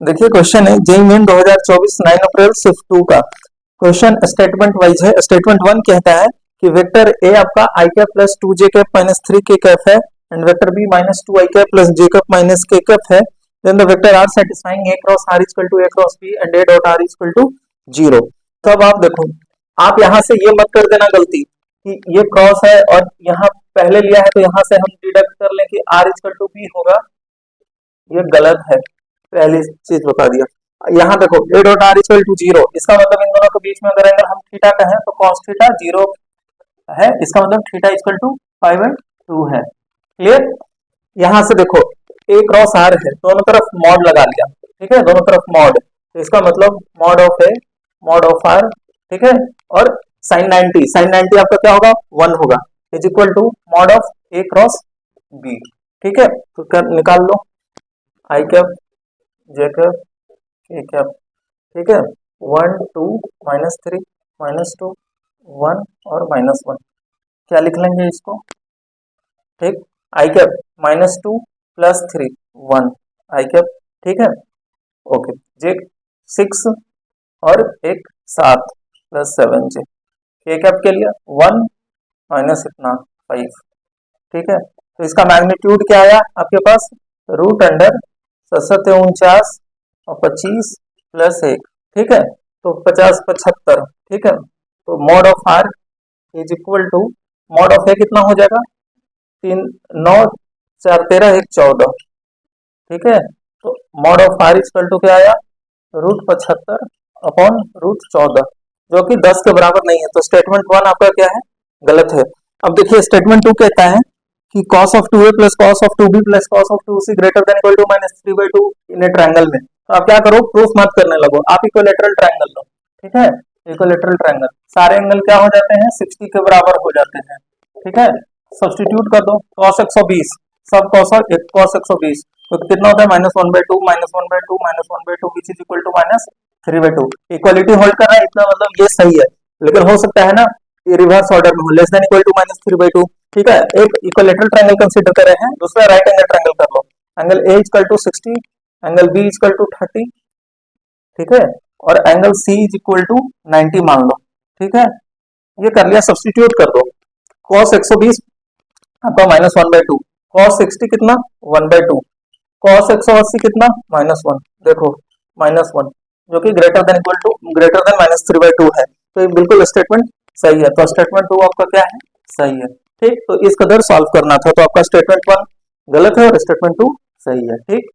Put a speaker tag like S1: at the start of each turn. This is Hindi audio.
S1: देखिए क्वेश्चन है जेईई मेन 2024 9 अप्रैल शिफ्ट 2 का क्वेश्चन स्टेटमेंट वाइज है। स्टेटमेंट 1 कहता है कि वेक्टर ए आपका I cap plus 2 J cap minus 3 K cap है and vector B minus 2 I cap plus J cap minus K cap है। Then the vector R satisfying A cross R equal to A cross B and A dot R equal to 0। तब आप देखो, आप यहाँ से ये मत कर देना गलती कि ये क्रॉस है और यहाँ पहले लिया है तो यहाँ से हम डिडक्ट कर लें कि आर इक्वल टू बी होगा। ये गलत है, पहली चीज बता दिया। यहाँ देखो A dot R equal to 0, इसका मतलब इन दोनों के बीच में अगर एंगल हम थीटा कहें तो कॉस थीटा 0 है, इसका मतलब थीटा इक्वल टू 5/2 है। क्लियर? यहाँ से देखो ए क्रॉस आर है, दोनों तरफ मॉड लगा लिया, ठीक है, दोनों तरफ मॉड, तो इसका मतलब mod of A mod of R, ठीक है, और साइन 90 आपका क्या होगा 1 होगा, is equal to mod of A cross B. ठीक है, तो क्या निकाल लो, I cap J cap K cap, ठीक है, 1 2 -3 -2 1 और -1, क्या लिख लेंगे इसको, ठीक, आई कैप -2 + 3 1 आई कैप, ठीक है, ओके, जे 6 और एक 7 + 7 जे, के कैप के लिए 1 माइनस इतना 5, ठीक है, तो इसका मैग्नीट्यूड क्या आया आपके पास, √749 और 25 + 1, ठीक है, तो 50 75, ठीक है, तो mod of R is equal to mod of A कितना हो जाएगा 3 9 4 13 1 14, ठीक है, तो mod of R equal to क्या आया √75 अपॉन √14, जो कि 10 के बराबर नहीं है, तो स्टेटमेंट 1 आपका क्या है, गलत है। अब देखिए स्टेटमेंट 2 कहता है कि cos of 2a plus cos of 2b plus cos of 2c greater than equal to -3/2 in A triangle में, तो आप क्या करो, प्रूफ मत करने लगो, आप इक्विलैटरल ट्रायंगल लो, ठीक है, इक्विलैटरल ट्रायंगल सारे एंगल क्या हो जाते हैं 60 के बराबर हो जाते हैं, ठीक है, सब्स्टिट्यूट कर दो, cos 120 सब cos 120 तो कितना होता है -1/2 -1/2 -1/2 which is equal to -3/2, equality hold कर रहा है इतना, मतलब ये सही है, लेकिन हो सकता है ना ये रिवर्स ऑर्डर में हो, लेस देन इक्वल टू -3/2, ठीक है, एक इक्विलैटरल ट्रायंगल कंसीडर कर रहे हैं, दूसरा राइट एंगल ट्रायंगल कर लो, angle A equal to 60, angle B equal to 30, ठीक है, और angle C is equal to 90 मान लो, ठीक है, ये कर लिया, सब्स्टिट्यूट कर दो, cos 120 आपका -1/2, cos 60 कितना 1/2, cos 180 कितना -1, देखो -1 जो कि ग्रेटर देन -3/2 है, तो ये बिल्कुल स्टेटमेंट सही है, तो स्टेटमेंट 2 आपका क्या है, सही है, ठीक, तो इस कदर सॉल्व करना था, तो आपका स्टेटमेंट 1 गलत है और स्टेटमेंट 2 सही है, ठीक।